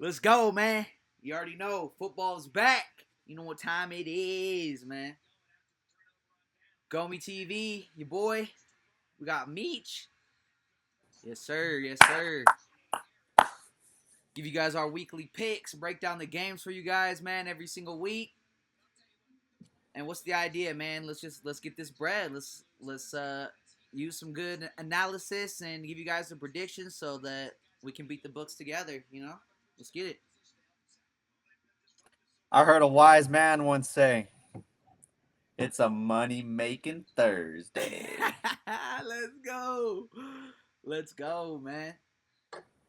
Let's go, man. You already know football's back. You know what time it is, man. Go Me TV, your boy. We got Meech. Yes, sir. Yes, sir. Give you guys our weekly picks, break down the games for you guys, man, every single week. And what's the idea, man? Let's get this bread. Let's use some good analysis and give you guys the predictions so that we can beat the books together. Let's get it. I heard a wise man once say, "It's a money-making Thursday." Let's go. Let's go, man.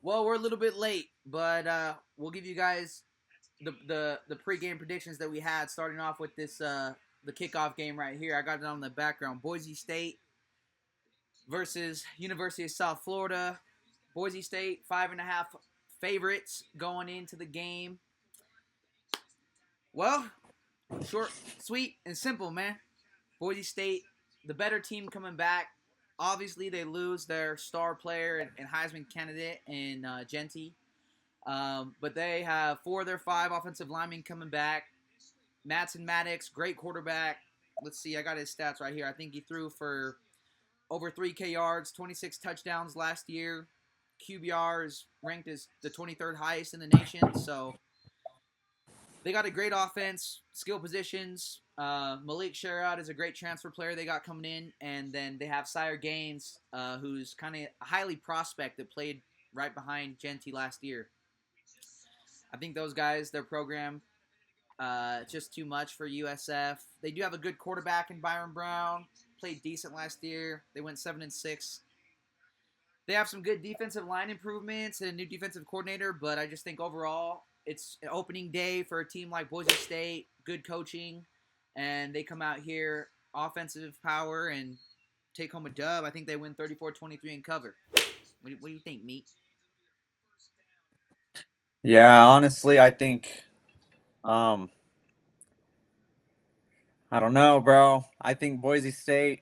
Well, we're a little bit late, but we'll give you guys the pregame predictions that we had, starting off with this the kickoff game right here. I got it on the background. Boise State versus University of South Florida. Boise State 5.5 favorites going into the game. Well, short, sweet, and simple, man. Boise State, the better team coming back. Obviously, they lose their star player and Heisman candidate in Genty. But they have 4 of their 5 offensive linemen coming back. Matson Maddox, great quarterback. Let's see, I got his stats right here. I think he threw for over 3K yards, 26 touchdowns last year. QBR is ranked as the 23rd highest in the nation. So they got a great offense, skill positions. Malik Sherrod is a great transfer player they got coming in. And then they have Sire Gaines, who's kind of a highly prospect that played right behind Genty last year. I think those guys, their program, just too much for USF. They do have a good quarterback in Byron Brown. Played decent last year. They went 7-6. They have some good defensive line improvements and a new defensive coordinator, but I just think overall it's an opening day for a team like Boise State. Good coaching, and they come out here offensive power and take home a dub. I think they win 34-23 and cover. What do you think, Meat? Yeah, honestly, I think, um, I don't know, bro. I think Boise State.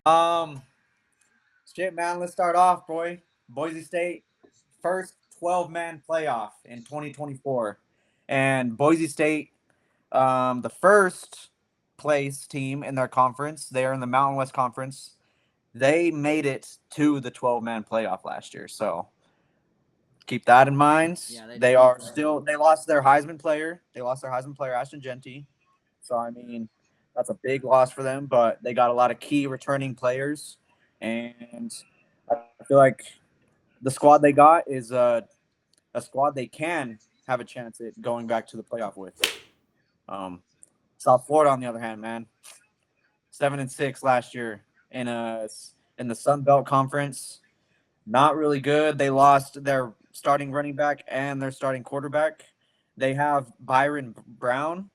um, Shit, man. Let's start off, boy. Boise State first 12-man playoff in 2024, and Boise State, the first place team in their conference. They're in the Mountain West Conference. They made it to the 12-man playoff last year, so keep that in mind. Yeah, they They did. are still they lost their Heisman player. They lost their Heisman player Ashton Genty. So I mean, that's a big loss for them, but they got a lot of key returning players, and I feel like the squad they got is a squad they can have a chance at going back to the playoff with. Um, South Florida, on the other hand, man, 7-6 last year in the Sun Belt Conference. Not really good. They lost their starting running back and their starting quarterback. They have Byron Brown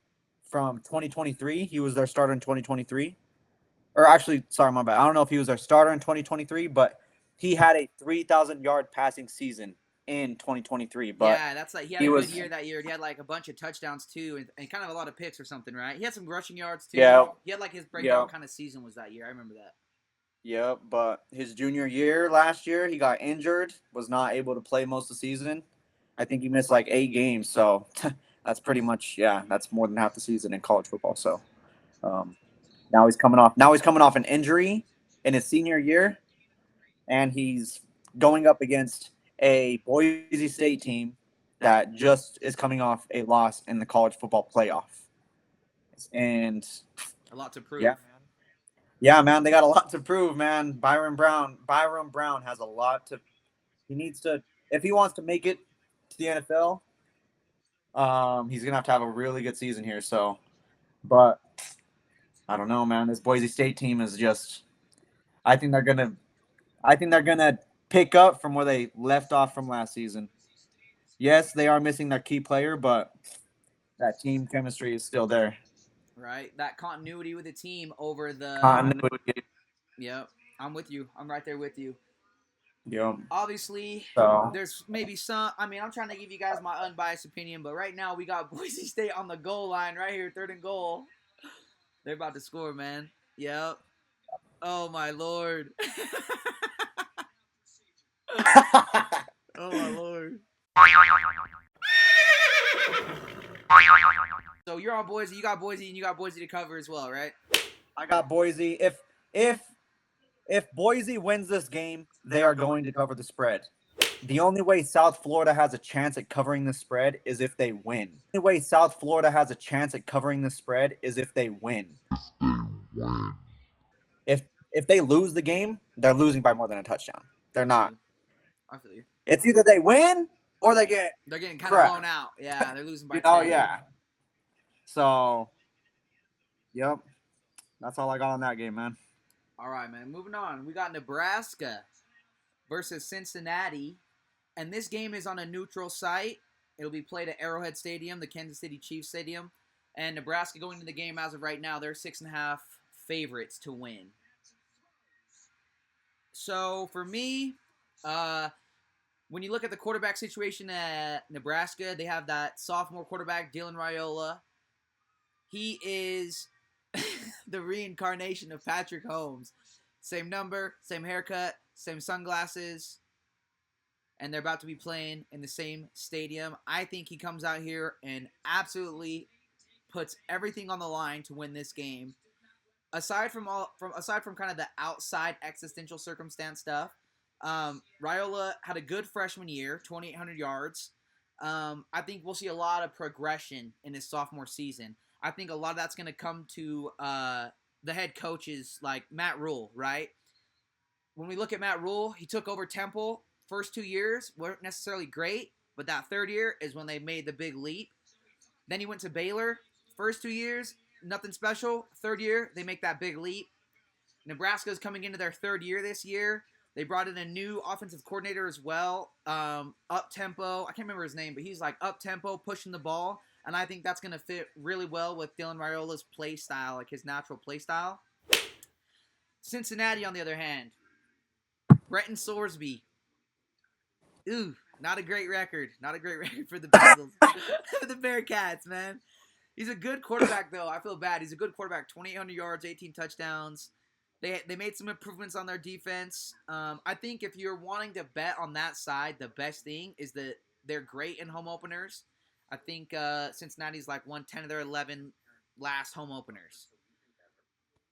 from 2023. He was their starter in 2023. Or actually, sorry, my bad. I don't know if he was their starter in 2023, but he had a 3,000-yard passing season in 2023. But Yeah, that's like he had he a good was, year that year. He had like a bunch of touchdowns too, and kind of a lot of picks or something, right? He had some rushing yards too. yeah, He had like his yeah, breakout kind of season was that year. I remember that. yeah. But his junior year last year, he got injured, was not able to play most of the season. I think he missed like 8 games. So that's pretty much, yeah, that's more than half the season in college football. So um, now he's coming off an injury in his senior year, and he's going up against a Boise State team that just is coming off a loss in the college football playoff. And A lot to yeah, prove. man. Yeah, man, they got a lot to prove, man. Byron Brown has a lot to. He needs to, if he wants to make it to the NFL. He's gonna have a really good season here. So, but I don't know, man. This Boise State team is just. I think they're gonna. I think they're gonna pick up from where they left off from last season. Yes, they are missing their key player, but that team chemistry is still there. Right, that continuity with the team over the. Continuity. Yep, I'm with you. I'm right there with you. Yep. Obviously, So there's maybe some. I mean, I'm trying to give you guys my unbiased opinion, but right now we got Boise State on the goal line right here, third and goal. They're about to score, man. Yep. Oh my lord. Oh my lord. So you're on Boise. You got Boise, and you got Boise to cover as well, right? I got Boise. If Boise wins this game, they are going to cover the spread. The only way South Florida has a chance at covering the spread is if they win. The only way South Florida has a chance at covering the spread is if they win. If if they lose the game, they're losing by more than a touchdown. They're I feel not. you. I feel you. It's either they win or they get They're getting kind of crap. blown out. Yeah, they're losing by You know, 10. yeah. So, yep. That's all I got on that game, man. All right, man. Moving on. We got Nebraska versus Cincinnati. And this game is on a neutral site. It'll be played at Arrowhead Stadium, the Kansas City Chiefs Stadium. And Nebraska going into the game as of right now, they're 6.5 favorites to win. So for me, when you look at the quarterback situation at Nebraska, they have that sophomore quarterback, Dylan Raiola. He is the reincarnation of Patrick Holmes. Same number, same haircut, same sunglasses, and they're about to be playing in the same stadium. I think he comes out here and absolutely puts everything on the line to win this game. Aside from kind of the outside existential circumstance stuff, Raiola had a good freshman year, 2,800 yards. I think we'll see a lot of progression in his sophomore season. I think a lot of that's going to come to the head coaches like Matt Rule, right? When we look at Matt Rule, he took over Temple. First 2 years weren't necessarily great, but that third year is when they made the big leap. Then he went to Baylor. First 2 years, nothing special. Third year, they make that big leap. Nebraska's coming into their third year this year. They brought in a new offensive coordinator as well. Up tempo. I can't remember his name, but he's like up tempo, pushing the ball. And I think that's going to fit really well with Dylan Raiola's play style, like his natural play style. Cincinnati, on the other hand, Bretton Sorsby. Ooh, not a great record. Not a great record for the Bengals. The Bearcats, man. He's a good quarterback, though. I feel bad. He's a good quarterback. 2,800 yards, 18 touchdowns. They made some improvements on their defense. I think if you're wanting to bet on that side, the best thing is that they're great in home openers. I think Cincinnati's like won 10 of their 11 last home openers.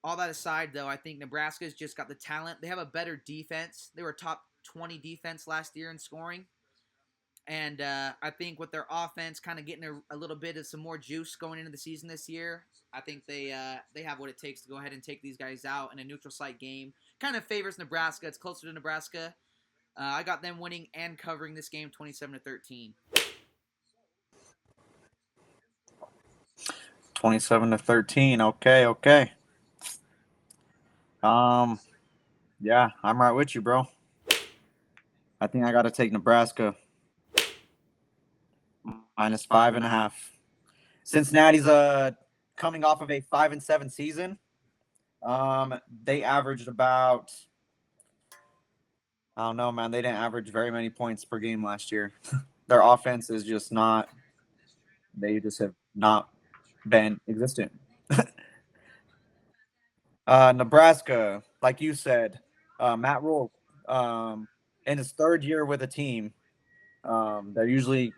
All that aside, though, I think Nebraska's just got the talent. They have a better defense. They were top 20 defense last year in scoring. And I think with their offense kind of getting a little bit of some more juice going into the season this year, I think they have what it takes to go ahead and take these guys out in a neutral site game. Kind of favors Nebraska. It's closer to Nebraska. I got them winning and covering this game 27-13. 27-13. Okay, okay. Yeah, I'm right with you, bro. I think I got to take Nebraska minus 5.5. Cincinnati's coming off of a 5-7 season. They averaged about, I don't know, man. They didn't average very many points per game last year. Their offense is just not. They just have not been existent. Nebraska, like you said, Matt Rule, in his third year with a team, they're usually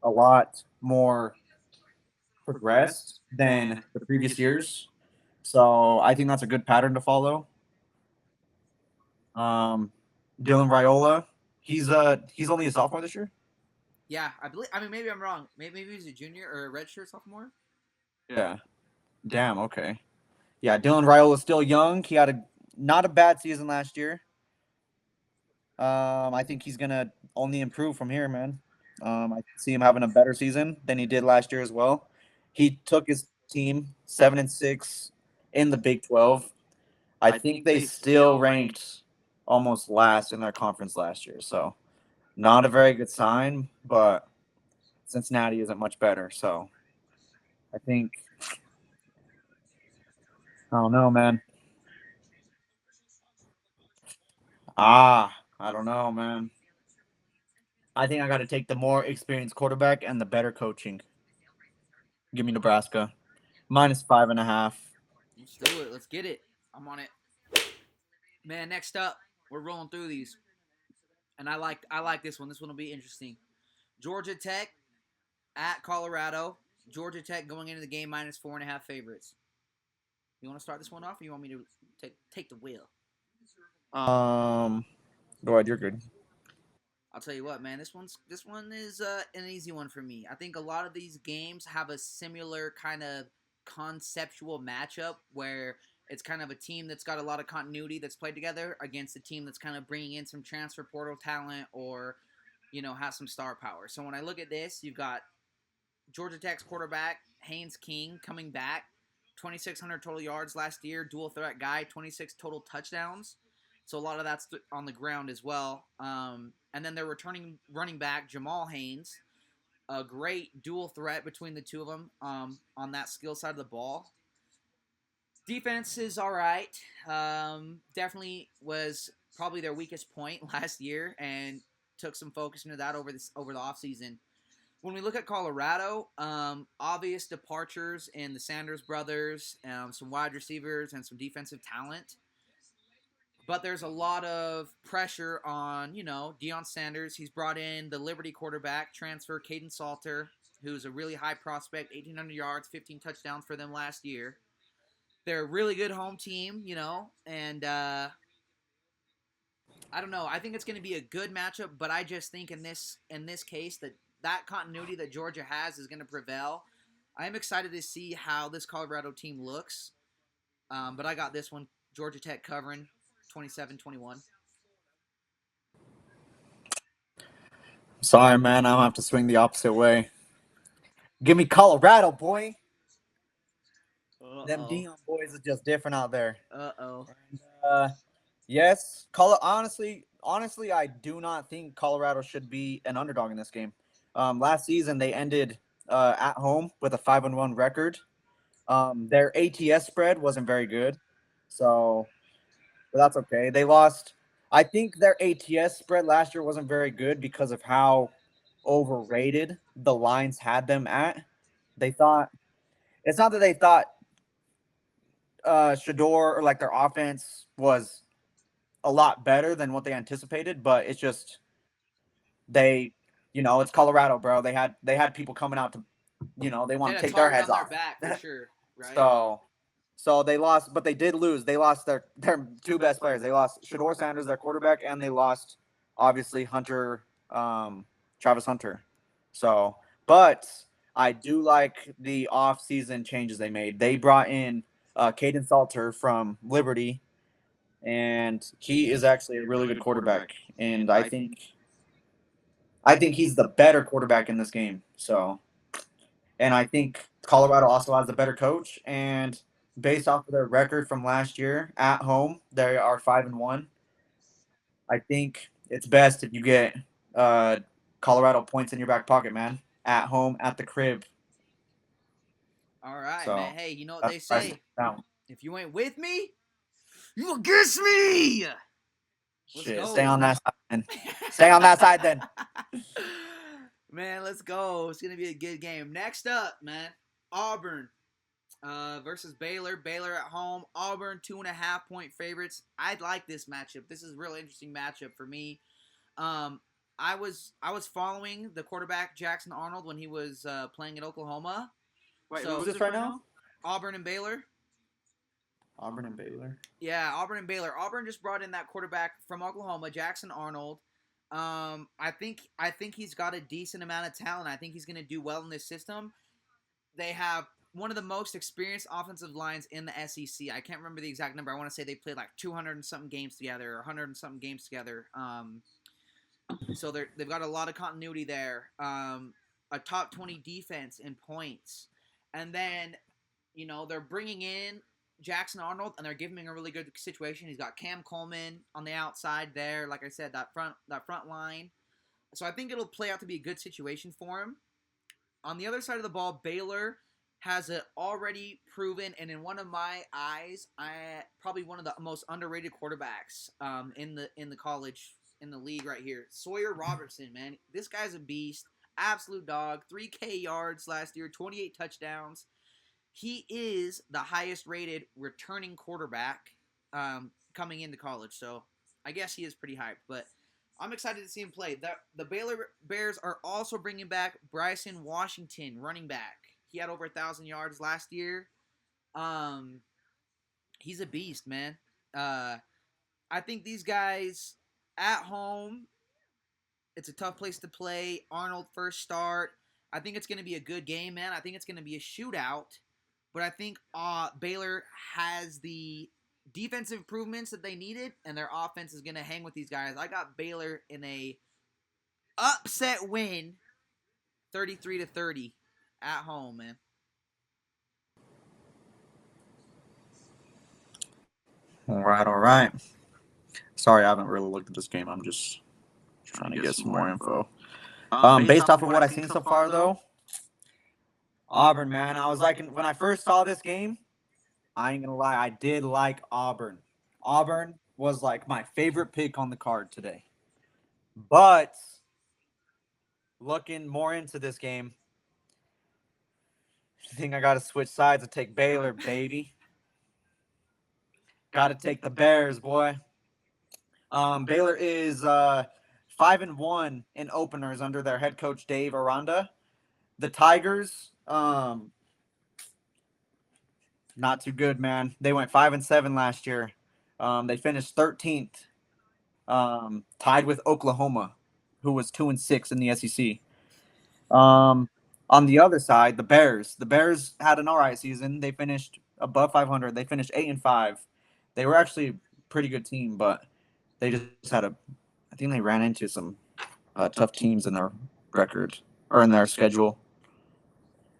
a lot more progressed than the previous years. So I think that's a good pattern to follow. Dylan Raiola, he's only a sophomore this year. Yeah, I believe. I mean, maybe I'm wrong. Maybe he's a junior or a redshirt sophomore. Yeah. Damn. Okay. Yeah, Dylan Raiola is still young. He had not a bad season last year. I think he's gonna only improve from here, man. I see him having a better season than he did last year as well. He took his team 7-6 in the Big 12. I think they still ranked almost last in their conference last year, so not a very good sign. But Cincinnati isn't much better, so I think I don't know, man. I don't know, man. I think I got to take the more experienced quarterback and the better coaching. Give me Nebraska minus 5.5. Let's do it. Let's get it. I'm on it. Man, next up, we're rolling through these, and I like this one. This one will be interesting. Georgia Tech at Colorado. Georgia Tech going into the game minus 4.5 favorites. You want to start this one off, or you want me to take the wheel? Um, Go ahead. You're good. I'll tell you what, man. This one is an easy one for me. I think a lot of these games have a similar kind of conceptual matchup where it's kind of a team that's got a lot of continuity that's played together against a team that's kind of bringing in some transfer portal talent or has some star power. So when I look at this, you've got Georgia Tech's quarterback Haynes King coming back, 2,600 total yards last year, dual threat guy, 26 total touchdowns. So a lot of that's on the ground as well. And then their returning running back Jamal Haynes, a great dual threat between the two of them on that skill side of the ball. Defense is all right. Definitely was probably their weakest point last year, and took some focus into that over the offseason. When we look at Colorado, obvious departures in the Sanders brothers, some wide receivers, and some defensive talent. But there's a lot of pressure on, Deion Sanders. He's brought in the Liberty quarterback transfer, Caden Salter, who's a really high prospect, 1,800 yards, 15 touchdowns for them last year. They're a really good home team, and I don't know. I think it's going to be a good matchup, but I just think in this case that continuity that Georgia has is going to prevail. I'm excited to see how this Colorado team looks, but I got this one, Georgia Tech covering 27-21. Sorry, man. I'll have to swing the opposite way. Give me Colorado, boy. Them Uh-oh. Dion boys are just different out there. Uh-oh. And, yes, honestly, I do not think Colorado should be an underdog in this game. Last season they ended at home with a 5-1 record. Their ATS spread wasn't very good, so but that's okay. They lost. I think their ATS spread last year wasn't very good because of how overrated the lines had them at. They thought it's not that they thought Shador or like their offense was a lot better than what they anticipated, but it's just they, it's Colorado, bro. They had people coming out to, they They want had to a take their target heads on their off. back for sure, right? so so they lost, but they did lose. They lost their two best players. They lost Shador Sanders, their quarterback, and they lost obviously Travis Hunter. So, but I do like the off-season changes they made. They brought in Caden Salter from Liberty, and he is actually a really good quarterback. And I think he's the better quarterback in this game. So, and I think Colorado also has the better coach. And based off of their record from last year at home, they are 5-1. I think it's best if you get uh, Colorado points in your back pocket, man. At home, at the crib. All right, So man. Hey, you know what that's they what I say? down. If you ain't with me, you against me. Let's Shit, stay go. on that side, then. Stay on that side, then. Man, let's go. It's gonna be a good game. Next up, man, Auburn versus Baylor. Baylor at home. Auburn 2.5 point favorites. I like this matchup. This is a real interesting matchup for me. Um, I was following the quarterback Jackson Arnold when he was playing at Oklahoma. Wait, So who's this right now? Auburn and Baylor. Auburn and Baylor. Yeah, Auburn and Baylor. Auburn just brought in that quarterback from Oklahoma, Jackson Arnold. I think he's got a decent amount of talent. I think he's going to do well in this system. They have one of the most experienced offensive lines in the SEC. I can't remember the exact number. I want to say they played like 200 and something games together, or 100 and something games together. So they've got a lot of continuity there. A top 20 defense in points, and then they're bringing in Jackson Arnold, and they're giving him a really good situation. He's got Cam Coleman on the outside there. Like I said, that front line. So I think it'll play out to be a good situation for him. On the other side of the ball, Baylor has it already proven, and in one of my eyes, probably one of the most underrated quarterbacks in the college in the league right here. Sawyer Robertson, man, this guy's a beast, absolute dog. 3K yards last year, 28 touchdowns. He is the highest rated returning quarterback coming into college. So I guess he is pretty hyped. But I'm excited to see him play. The Baylor Bears are also bringing back Bryson Washington, running back. He had over 1,000 yards last year. Um, he's a beast, man. Uh, I think these guys at home, it's a tough place to play. Arnold first start. I think it's going to be a good game, man. I think it's going to be a shootout. But I think Baylor has the defensive improvements that they needed, and their offense is going to hang with these guys. I got Baylor in a upset win, 33-30 at home, man. All right, all right. Sorry, I haven't really looked at this game. I'm just trying to get some more info. Based off of what I've seen so far, though, Auburn, man, I was like, when I first saw this game, I ain't gonna lie, I did like Auburn. Auburn was like my favorite pick on the card today. But looking more into this game, I think I got to switch sides and take Baylor, baby. Got to take the Bears, boy. Baylor is 5-1 in openers under their head coach Dave Aranda. The Tigers, not too good, man. They went 5-7 last year. They finished 13th, tied with Oklahoma, who was 2-6 in the SEC. On the other side, the Bears. The Bears had an all right season. They finished above 500. They finished 8-5. They were actually a pretty good team, but they just had a. I think they ran into some tough teams in their record or in their schedule.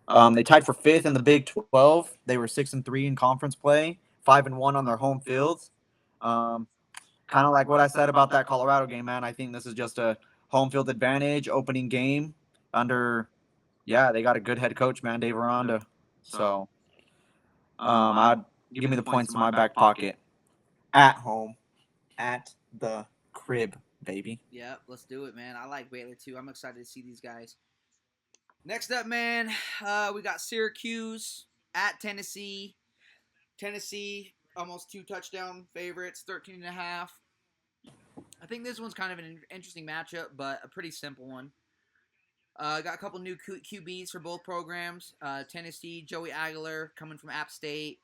They tied for fifth in the Big 12. They were 6-3 in conference play, 5-1 on their home fields. Kind of like what I said about that Colorado game, man. I think this is just a home field advantage, opening game under. Yeah, they got a good head coach, man, Dave Aranda. So, I'd give me the points in my back pocket. At home, at the crib, baby. Yep, let's do it, man. I like Baylor too. I'm excited to see these guys. Next up, man, we got Syracuse at Tennessee. Tennessee, almost 2 touchdown favorites, 13.5. I think this one's kind of an interesting matchup, but a pretty simple one. Got a couple new QBs for both programs. Tennessee, Joey Aguilar coming from App State.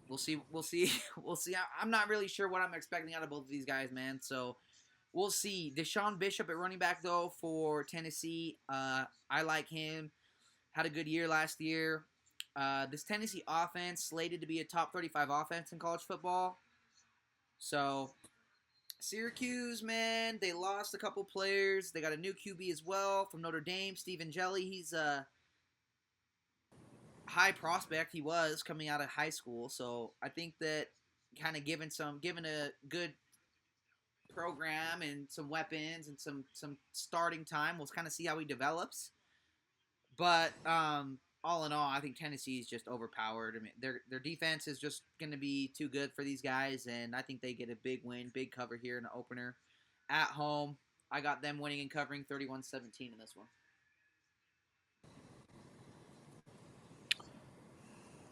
We'll see. We'll see. We'll see. I'm not really sure what I'm expecting out of both of these guys, man. So we'll see. Deshaun Bishop at running back, though, for Tennessee. I like him. Had a good year last year. This Tennessee offense slated to be a top 35 offense in college football. So Syracuse, man, they lost a couple players. They got a new QB as well from Notre Dame, Stephen Jelly. He's a high prospect. He was coming out of high school, so I think that kind of given a good program and some weapons and some starting time, we'll kind of see how he develops. But all in all, I think Tennessee is just overpowered. I mean, their defense is just going to be too good for these guys, and I think they get a big win, big cover here in the opener at home. I got them winning and covering 31-17 in this one.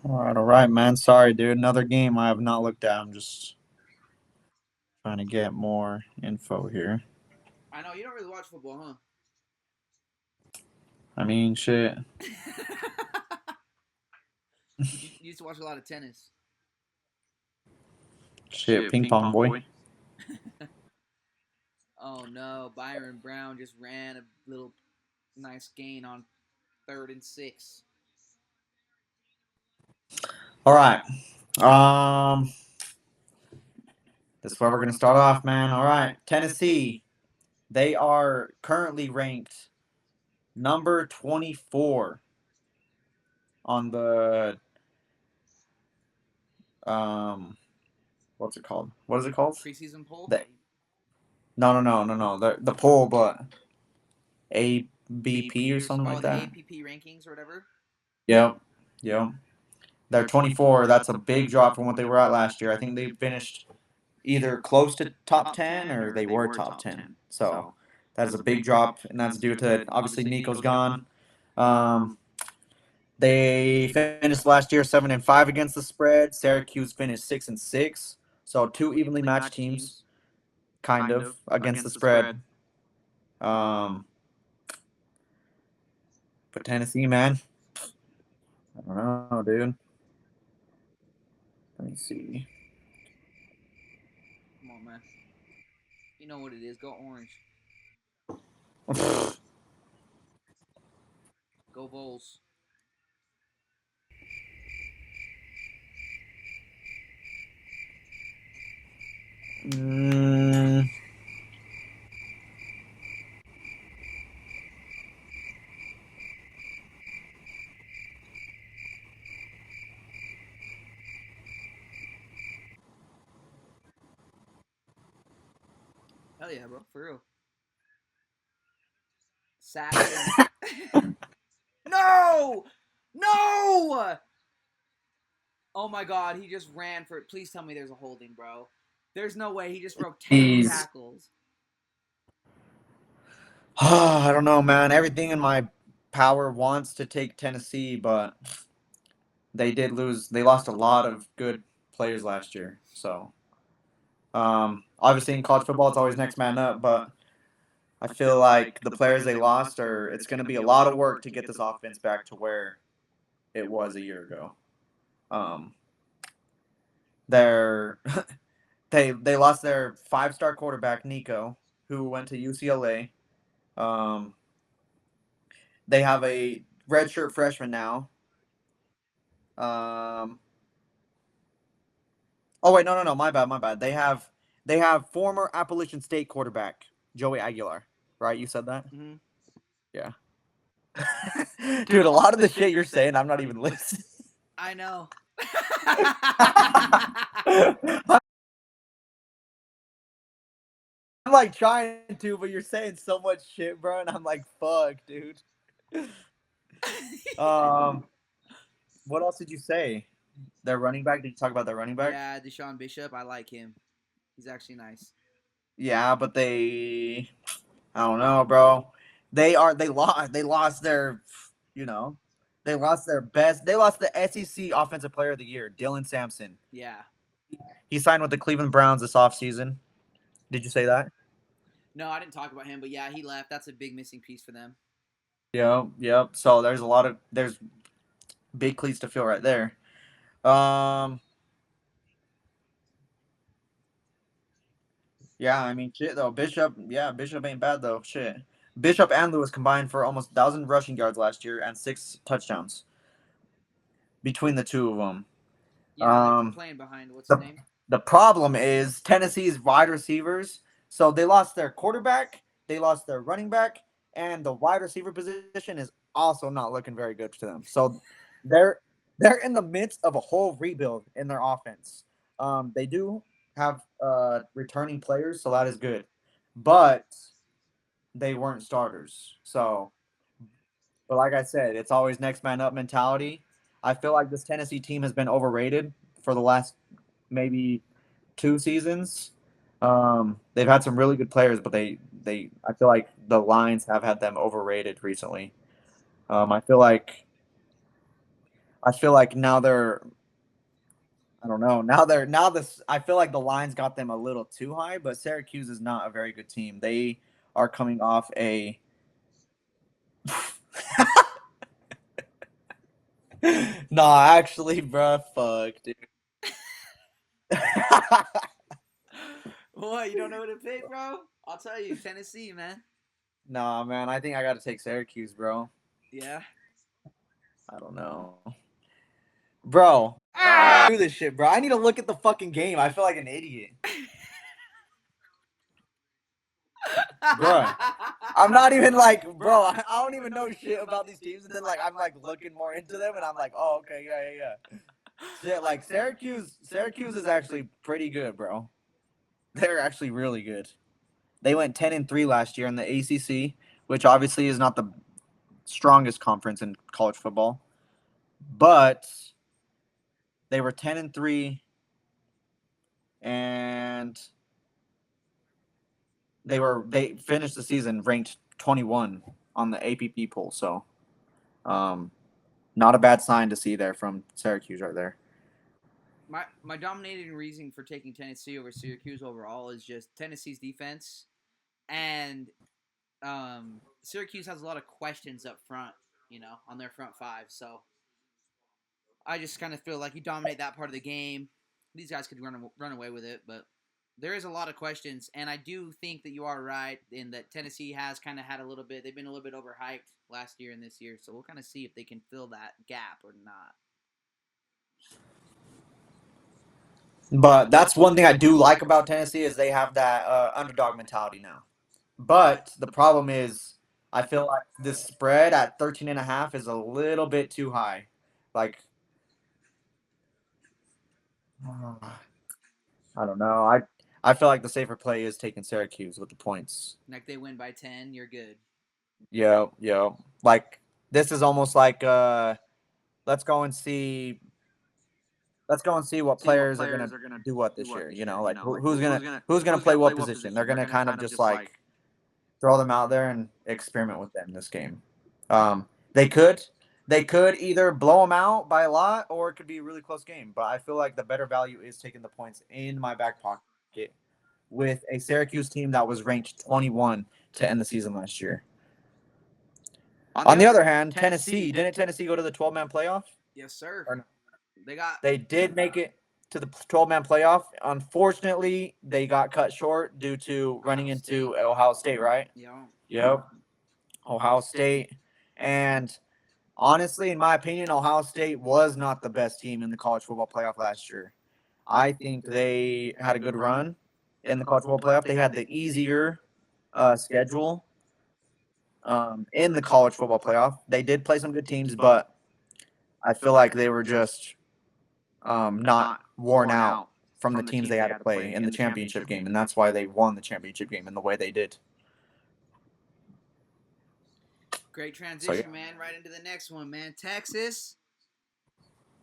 All right, man. Sorry, dude. Another game I have not looked at. I'm just trying to get more info here. I know you don't really watch football, huh? I mean, shit. You used to watch a lot of tennis. Shit, ping pong boy. Oh no, Byron Brown just ran a little nice gain on 3rd and 6. All right. This is where we're gonna start off, man. All right, Tennessee. They are currently ranked number 24 on the what's it called? What is it called? Preseason poll? No. The poll, but ABP or something like the that. APP rankings or whatever. Yep. They're 24. That's a big drop from what they were at last year. I think they finished either close to top 10 or they were top 10. So that is a big drop, and that's due to obviously Nico's gone. They finished last year 7-5 against the spread. Syracuse finished 6-6. So two evenly matched teams, kind of against the spread. Um, but Tennessee, man, I don't know, dude. Let me see. Come on, man. You know what it is. Go orange. Go Vols. mm, Hell yeah, bro. For real. Saxon. No! No! Oh my god, he just ran for it. Please tell me there's a holding, bro. There's no way he just broke 10 Jeez. tackles. I don't know, man. Everything in my power wants to take Tennessee, but they did lose. They lost a lot of good players last year. So, obviously in college football, it's always next man up, but I feel like the players they lost are. It's going to be a lot of work to get this offense back to where it was a year ago. Um, they're they lost their 5-star quarterback Nico, who went to UCLA. Um, they have a redshirt freshman now. Um, oh wait, no, my bad. They have former Appalachian State quarterback Joey Aguilar. Right, you said that. Mm-hmm. Yeah, dude. A lot of the shit you're saying, I'm not even listening. I know. I'm like trying to, but you're saying so much shit, bro, and I'm like, fuck, dude. Um, what else did you say? Their running back? Did you talk about their running back? Yeah, Deshaun Bishop. I like him. He's actually nice. Yeah, but I don't know, bro. They lost their, you know, they lost their best. They lost the SEC Offensive Player of the Year, Dylan Sampson. Yeah. He signed with the Cleveland Browns this offseason. Did you say that? No, I didn't talk about him, but yeah, he left. That's a big missing piece for them. Yep. So there's big cleats to fill right there. Um, yeah, I mean, shit though. Bishop ain't bad though. Shit. Bishop and Lewis combined for almost 1,000 rushing yards last year and 6 touchdowns between the two of them. Yeah, they're Um, playing behind what's his the name? the problem is Tennessee's wide receivers. So they lost their quarterback, they lost their running back, and the wide receiver position is also not looking very good to them. So they're they're in the midst of a whole rebuild in their offense. They do have returning players, so that is good, but they weren't starters. So, but like I said, it's always next man up mentality. I feel like this Tennessee team has been overrated for the last maybe 2 seasons. They've had some really good players, but they I feel like the Lions have had them overrated recently. I feel like now they're I don't know now this I feel like the Lions got them a little too high, but Syracuse is not a very good team. They are coming off a nah, actually, bruh, fuck, dude. What? You don't know who to pick, bro? I'll tell you, Tennessee, man. Nah, man, I think I got to take Syracuse, bro. Yeah. I don't know. Bro, do this shit, bro. I need to look at the fucking game. I feel like an idiot. Bro, I'm not even like, bro, I don't even know shit about these teams. And then, like, I'm like looking more into them and I'm like, oh, okay, yeah. Shit, like, Syracuse is actually pretty good, bro. They're actually really good. They went 10-3 last year in the ACC, which obviously is not the strongest conference in college football, but they were 10-3 and they finished the season ranked 21 on the APP poll. So, um, not a bad sign to see there from Syracuse right there. My dominating reason for taking Tennessee over Syracuse overall is just Tennessee's defense, and Syracuse has a lot of questions up front, on their front five. So I just kind of feel like you dominate that part of the game. These guys could run away with it, but there is a lot of questions, and I do think that you are right in that Tennessee has kind of had a little bit. They've been a little bit overhyped last year and this year, so we'll kind of see if they can fill that gap or not. But that's one thing I do like about Tennessee is they have that underdog mentality now. But the problem is, I feel like this spread at 13.5 is a little bit too high. Like, I don't know. I feel like the safer play is taking Syracuse with the points. Like they win by 10, you're good. Yeah, yeah. Like this is almost like let's go and see what players are gonna do what this year. Like who's gonna play what position. They're gonna kind of just like throw them out there and experiment with them in this game. Um, they could either blow them out by a lot or it could be a really close game. But I feel like the better value is taking the points in my back pocket with a Syracuse team that was ranked 21 to end the season last year. On the other hand, Tennessee didn't Tennessee go to the 12-man playoff? Yes, sir. Or no? They got They did make it to the 12-man playoff. Unfortunately, they got cut short due to running into Ohio State, right? Yep. Ohio State. And honestly, in my opinion, Ohio State was not the best team in the college football playoff last year. I think they had a good run in the college football playoff. They had the easier schedule in the college football playoff. They did play some good teams, but I feel like they were just not worn out from the teams they had to play in the championship game, and that's why they won the championship game in the way they did. great transition, man. Right into the next one, man. Texas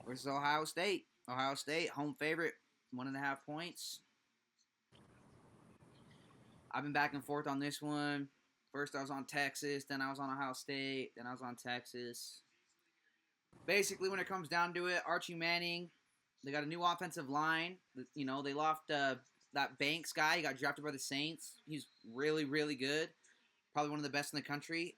versus Ohio State. Ohio State, home favorite, 1.5 points. I've been back and forth on this one. First, I was on Texas, then I was on Ohio State, then I was on Texas. Basically, when it comes down to it, Archie Manning, they got a new offensive line. They lost that Banks guy. He got drafted by the Saints. He's really, really good. Probably one of the best in the country.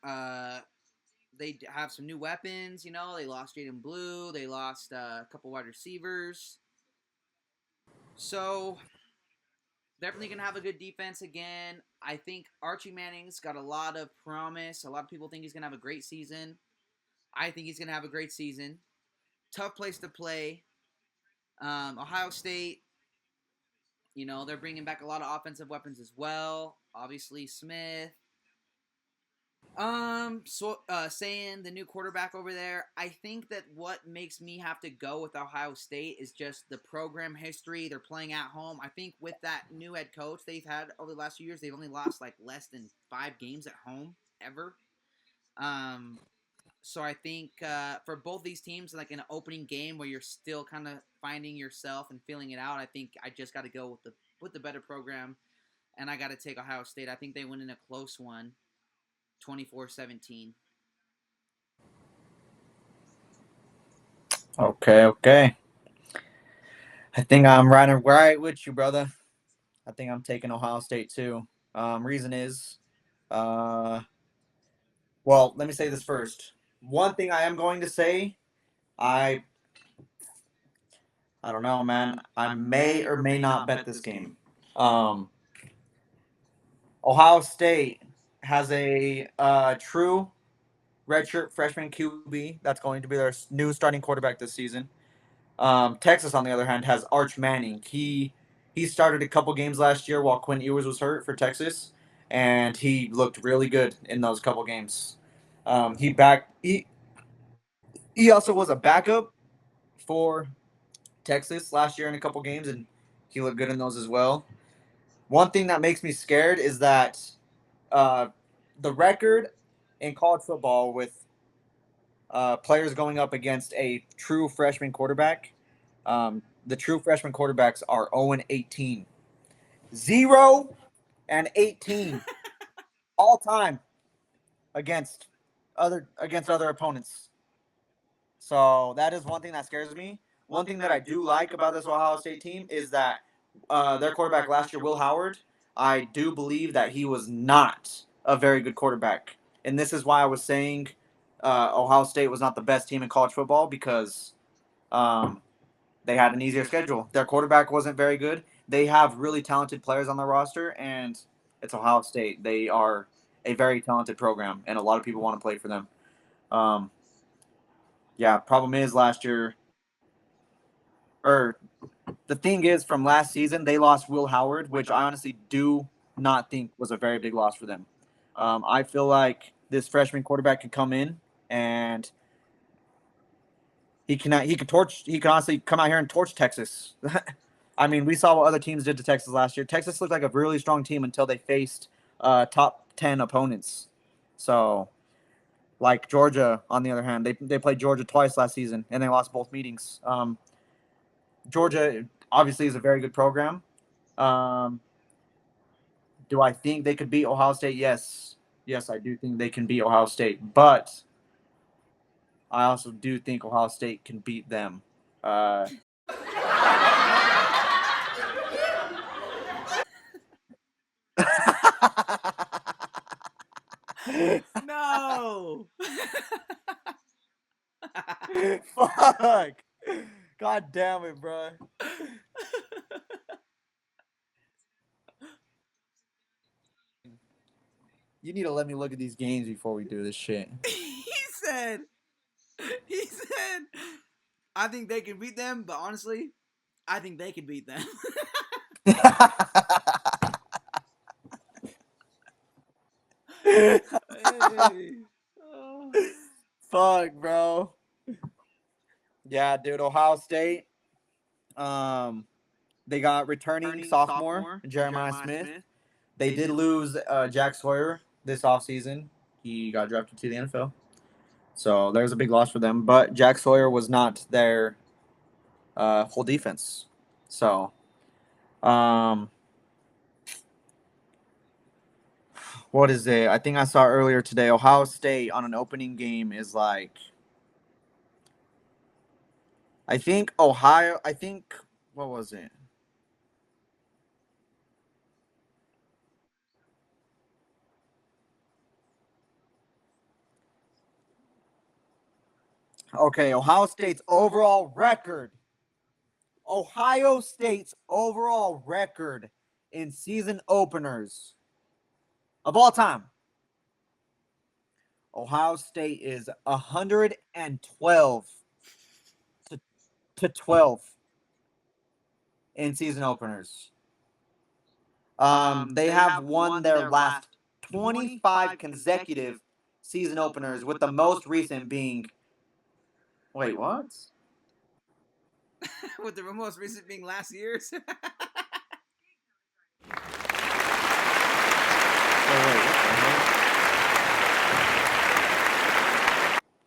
They have some new weapons. They lost Jaden Blue. They lost a couple wide receivers. So definitely gonna have a good defense again. I think Archie Manning's got a lot of promise. A lot of people think he's gonna have a great season. I think he's gonna have a great season. Tough place to play. Ohio State, they're bringing back a lot of offensive weapons as well. Obviously, Smith. Saying the new quarterback over there, I think that what makes me have to go with Ohio State is just the program history. They're playing at home. I think with that new head coach they've had over the last few years, they've only lost like less than 5 games at home ever. Um, so I think for both these teams, like in an opening game where you're still kind of finding yourself and feeling it out, I think I just got to go with the better program, and I got to take Ohio State. I think they win in a close one, 24-17. Okay. I think I'm right with you, brother. I think I'm taking Ohio State too. Reason is, uh, well, let me say this first. One thing I am going to say, I I don't know, man. I may or may not bet this game. Um, Ohio State has a true redshirt freshman QB that's going to be their new starting quarterback this season. Texas, on the other hand, has Arch Manning. He started a couple games last year while Quinn Ewers was hurt for Texas, and he looked really good in those couple games. He also was a backup for Texas last year in a couple games, and he looked good in those as well. One thing that makes me scared is that uh, the record in college football with players going up against a true freshman quarterback. The true freshman quarterbacks are 0-18. 0-18 all time against other opponents. So that is one thing that scares me. One thing that I do like about this Ohio State team is that their quarterback last year, Will Howard, I do believe that he was not a very good quarterback. And this is why I was saying Ohio State was not the best team in college football because um, they had an easier schedule. Their quarterback wasn't very good. They have really talented players on their roster, and it's Ohio State. They are a very talented program, and a lot of people want to play for them. Um, yeah, problem is last year, or the thing is from last season, they lost Will Howard, which I honestly do not think was a very big loss for them. I feel like this freshman quarterback could come in and he can honestly come out here and torch Texas. I mean, we saw what other teams did to Texas last year. Texas looked like a really strong team until they faced top 10 opponents. So, like Georgia, on the other hand, they played Georgia twice last season and they lost both meetings. Georgia obviously is a very good program. Um, do I think they could beat Ohio State? Yes. Yes, I do think they can beat Ohio State. But I also do think Ohio State can beat them. Uh, No. Fuck. God damn it, bro. You need to let me look at these games before we do this shit. he said. He said. I think they can beat them, but honestly, I think they can beat them. Hey. Oh. Fuck, bro. Yeah, dude. Ohio State. Um, they got returning sophomore Jeremiah Smith. They did lose Jack Sawyer this offseason. He got drafted to the NFL. So there's a big loss for them. But Jack Sawyer was not their whole defense. So, um, what is it? I think I saw earlier today. Ohio State on an opening game is like, I think Ohio. I think what was it? Okay, Ohio State's overall record. Ohio State's overall record in season openers of all time. Ohio State is 112 to 12 in season openers. They have won their last 25 consecutive season openers, with the most recent being. Wait, what? With the most recent being last year's. Oh, wait, what the hell?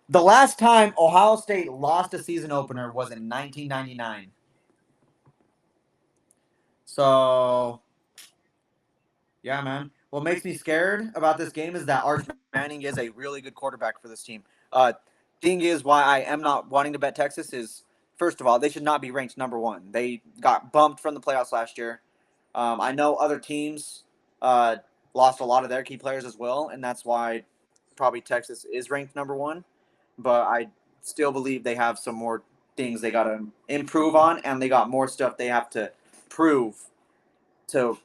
The last time Ohio State lost a season opener was in 1999. So, yeah, man. What makes me scared about this game is that Arch Manning is a really good quarterback for this team. Thing is, why I am not wanting to bet Texas is, first of all, they should not be ranked number one. They got bumped from the playoffs last year. I know other teams uh, lost a lot of their key players as well, and that's why probably Texas is ranked number one. But I still believe they have some more things they got to improve on, and they got more stuff they have to prove to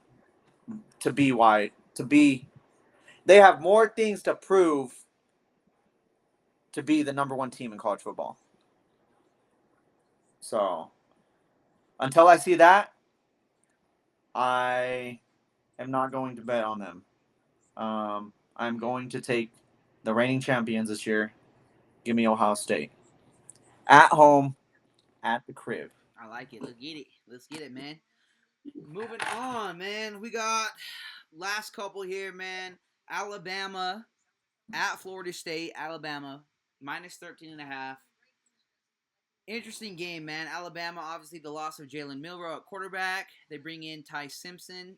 be why to be. They have more things to prove to be the number one team in college football. So until I see that, I am not going to bet on them. I'm going to take the reigning champions this year. Give me Ohio State at home at the crib. I like it. Let's get it. Let's get it, man. Moving on, man. We got last couple here, man. Alabama at Florida State. Alabama minus 13 and a half. Interesting game, man. Alabama, obviously the loss of Jalen Milroe at quarterback. They bring in Ty Simpson.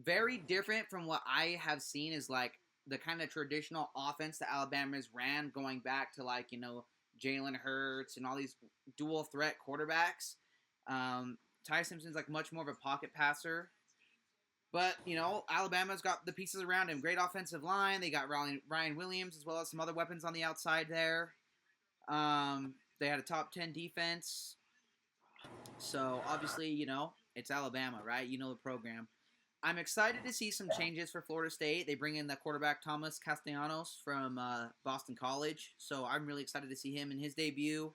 Very different from what I have seen is like the kind of traditional offense that Alabama's ran going back to like, Jalen Hurts and all these dual threat quarterbacks. Ty Simpson's like much more of a pocket passer. But, Alabama's got the pieces around him. Great offensive line. They got Ryan Williams as well as some other weapons on the outside there. They had a top 10 defense. So, obviously, it's Alabama, right? You know the program. I'm excited to see some changes for Florida State. They bring in the quarterback Thomas Castellanos from Boston College. So, I'm really excited to see him in his debut.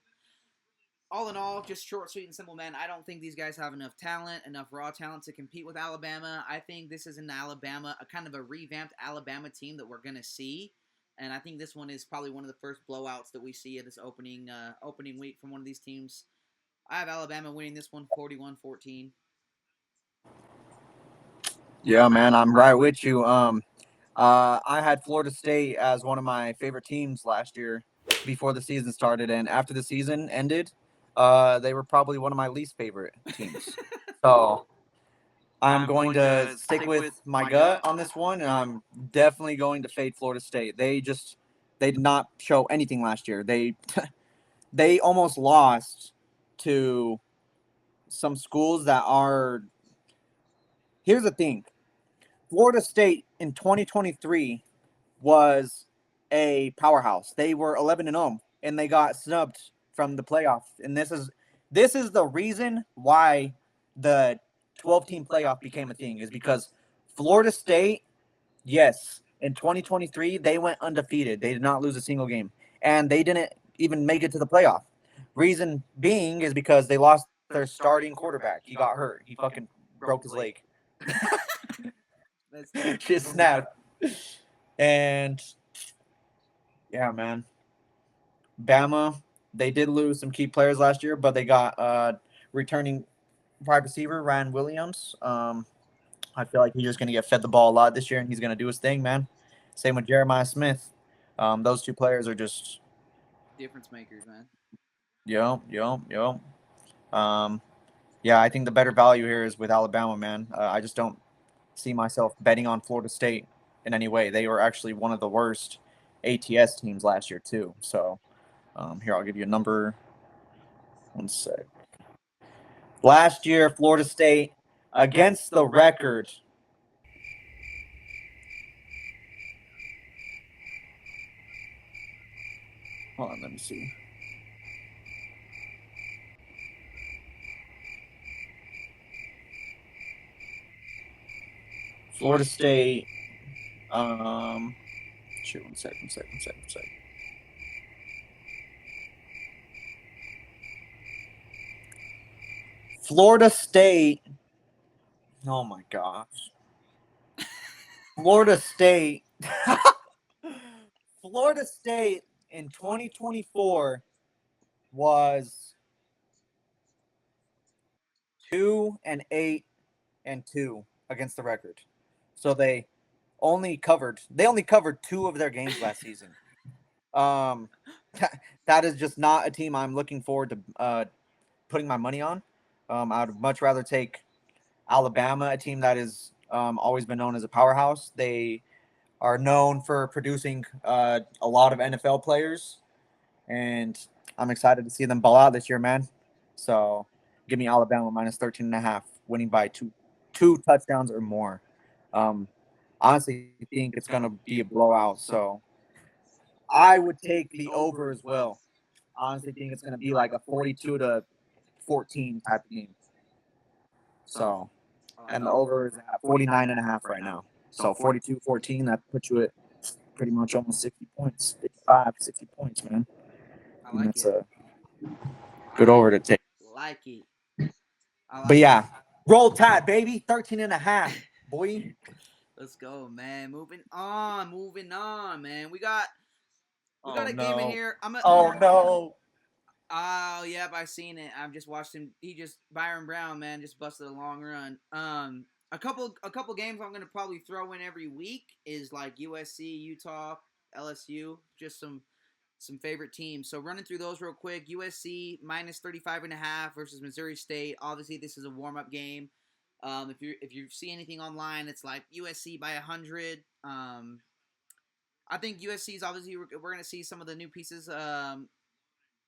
All in all, just short, sweet, and simple, man. I don't think these guys have enough talent, enough raw talent to compete with Alabama. I think this is a kind of a revamped Alabama team that we're going to see. And I think this one is probably one of the first blowouts that we see at this opening week from one of these teams. I have Alabama winning this one 41-14. Yeah, man, I'm right with you. I had Florida State as one of my favorite teams last year before the season started, and after the season ended, they were probably one of my least favorite teams. So I'm going to stick with my gut on this one, and I'm definitely going to fade Florida State. They did not show anything last year. They almost lost to some schools that are. Here's the thing: Florida State in 2023 was a powerhouse. They were 11-0 and they got snubbed from the playoffs. And this is the reason why the 12-team playoff became a thing, is because Florida State, yes, in 2023 they went undefeated. They did not lose a single game, and they didn't even make it to the playoff. Reason being is because they lost their starting quarterback. He got hurt. He fucking broke his leg. That's tough. Just snapped. And yeah, man. Bama, they did lose some key players last year, but they got returning wide receiver Ryan Williams. I feel like he's just going to get fed the ball a lot this year, and he's going to do his thing, man. Same with Jeremiah Smith. Those two players are just Difference makers, man. yo. Yeah, I think the better value here is with Alabama, man. I just don't see myself betting on Florida State in any way. They were actually one of the worst ATS teams last year too. So here, I'll give you a number. One sec. Last year, Florida State against the record. Hold on, let me see. Florida State. Shoot, one sec. Florida State. Oh my gosh. Florida State. Florida State in 2024 was 2-8-2 against the record. So they only covered two of their games last season. Um, that is just not a team I'm looking forward to putting my money on. I would much rather take Alabama, a team that is always been known as a powerhouse. They are known for producing a lot of NFL players, and I'm excited to see them ball out this year, man. So give me Alabama minus 13.5, winning by two touchdowns or more. Um, honestly, think it's gonna be a blowout. So I would take the over as well. Honestly, think it's gonna be like a 42-14 type of game. So, I like and the it. over is at 49.5 right now. So 42-14, that puts you at pretty much almost 60 points, 55, 60 points, man. I And like that's it. a good I over to take. like it. I But like it. yeah, roll tide, baby. 13.5, boy. Let's go, man. Moving on, man. We got Oh a game in no. here. Oh no. Oh, yep, I seen it. I've just watched him. Byron Brown, man, just busted a long run. A couple games I'm gonna probably throw in every week is like USC, Utah, LSU, just some favorite teams. So running through those real quick, USC minus 35.5 versus Missouri State. Obviously, this is a warm up game. If you see anything online, it's like USC by 100. I think USC is obviously we're going to see some of the new pieces.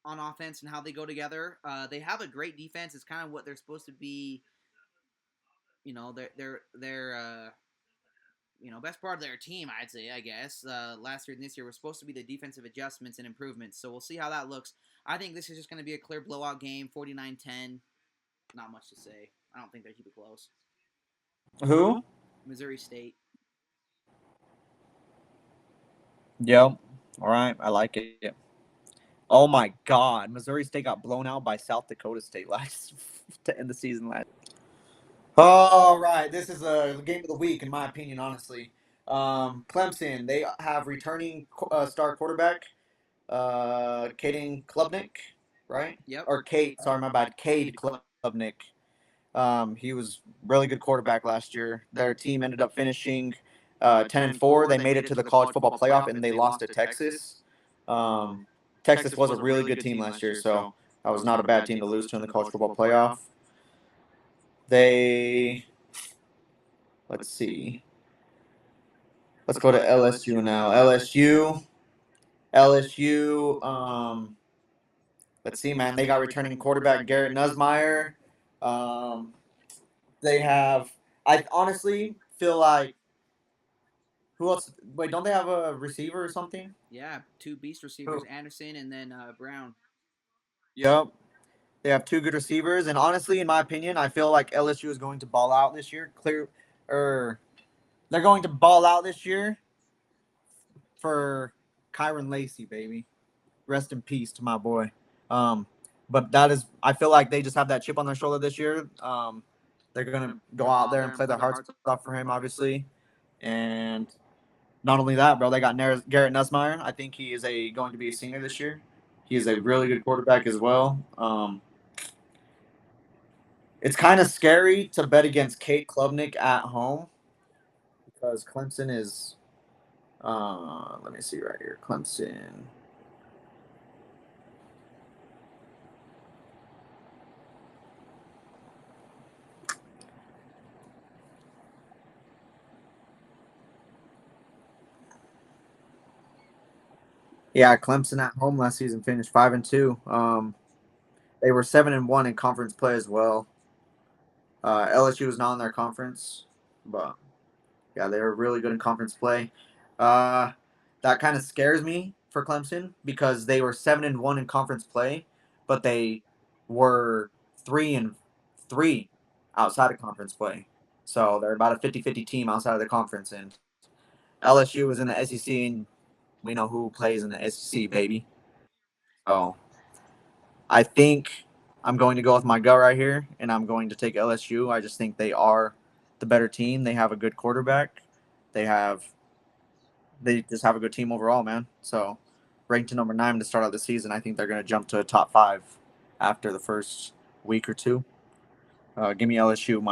on offense and how they go together. They have a great defense. It's kind of what they're supposed to be. Their best part of their team, I'd say, I guess. Last year and this year was supposed to be the defensive adjustments and improvements. So we'll see how that looks. I think this is just going to be a clear blowout game, 49-10. Not much to say. I don't think they keep it close. Who? Missouri State. Yep. All right. I like it. Oh my God, Missouri State got blown out by South Dakota State last to end the season last. All right, this is a game of the week in my opinion, honestly. Clemson, they have returning star quarterback, Caden Klubnik, right? Yep. Or Kate, sorry, my bad, Cade Klubnik. He was really good quarterback last year. Their team ended up finishing 10-4. They made it to the college football playoff and they lost to Texas. Um, Texas was a really good team last year, so that was not a bad team to lose to in the college football playoff. They, let's see. Let's go to LSU now. LSU. Let's see, man. They got returning quarterback Garrett Nussmeier. Um, they have. I honestly feel like who else? Wait, don't they have a receiver or something? Yeah, two beast receivers, Anderson and then Brown. Yep. They have two good receivers, and honestly, in my opinion, I feel like LSU is going to ball out this year. They're going to ball out this year for Kyron Lacey, baby. Rest in peace to my boy. But that is, I feel like they just have that chip on their shoulder this year. They're gonna go out there and play their hearts off for him, obviously. And not only that, bro, they got Garrett Nussmeier. I think he is going to be a senior this year. He is a really good quarterback as well. It's kind of scary to bet against Kate Klubnik at home because Clemson is. Let me see right here. Clemson. Yeah, Clemson at home last season finished 5-2. They were 7-1 in conference play as well. LSU was not in their conference, but yeah, they were really good in conference play. That kind of scares me for Clemson because they were 7-1 in conference play, but they were 3-3 outside of conference play. So they're about a 50-50 team outside of the conference, and LSU was in the SEC, and we know who plays in the SEC, baby. So I think I'm going to go with my gut right here, and I'm going to take LSU. I just think they are the better team. They have a good quarterback. They have they just have a good team overall, man. So ranked to number 9 to start out the season. I think they're going to jump to a top 5 after the first week or two. Give me LSU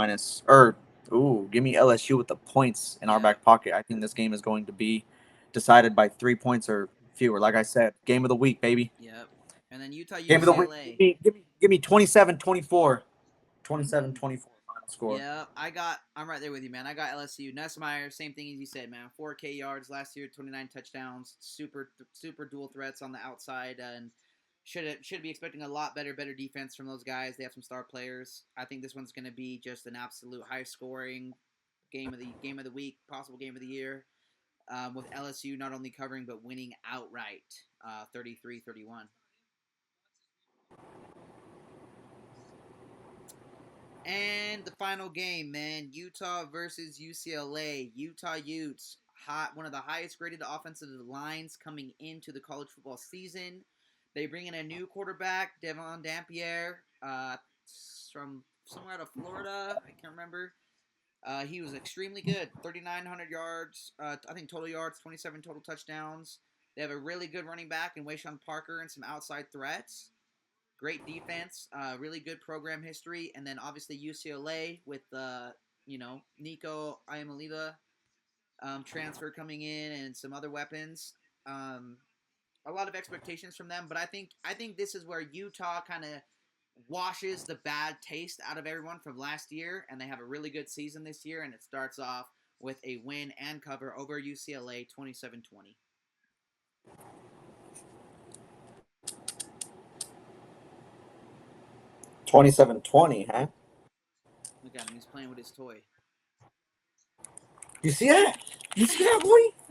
give me LSU with the points in our back pocket. I think this game is going to be decided by 3 points or fewer. Like I said, game of the week, baby. Yep. And then Utah Game of the week. UCLA. Give me 27-24. 27-24 final score. Yeah, I'm right there with you, man. I got LSU. Nussmeier, same thing as you said, man. 4K yards last year, 29 touchdowns, super dual threats on the outside, and should be expecting a lot better defense from those guys. They have some star players. I think this one's going to be just an absolute high scoring game of the week, possible game of the year. With LSU not only covering but winning outright, 33-31. And the final game, man, Utah versus UCLA. Utah Utes, one of the highest graded offensive lines coming into the college football season. They bring in a new quarterback, Devon Dampier, from somewhere out of Florida. I can't remember. He was extremely good. 3,900 yards, I think total yards, 27 total touchdowns. They have a really good running back in Wayshawn Parker and some outside threats. Great defense, really good program history, and then obviously UCLA with Nico Iamaleava transfer coming in and some other weapons. A lot of expectations from them, but I think this is where Utah kind of washes the bad taste out of everyone from last year, and they have a really good season this year, and it starts off with a win and cover over UCLA 27-20. 27-20, huh? Look at him. He's playing with his toy. You see that? You see that, boy?